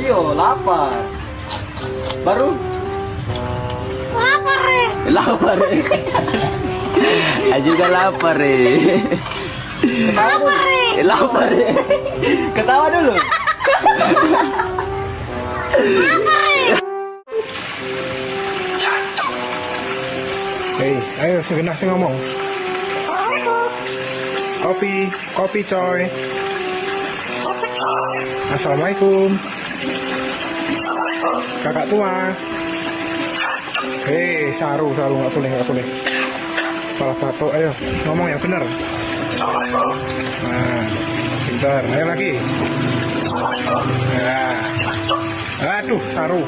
Iya, lapar. Baru? Lapar ya. Lapar. Juga lapar Lapar ya. Lapar. Ketawa dulu. Hei, ayo segenap sih ngomong. Kopi coy. Assalamualaikum. Kakak tua. Hei, saru nggak boleh. Kepala batuk, ayo ngomong yang benar. Nah, pintar. Ayo lagi. Nah, aduh, saru.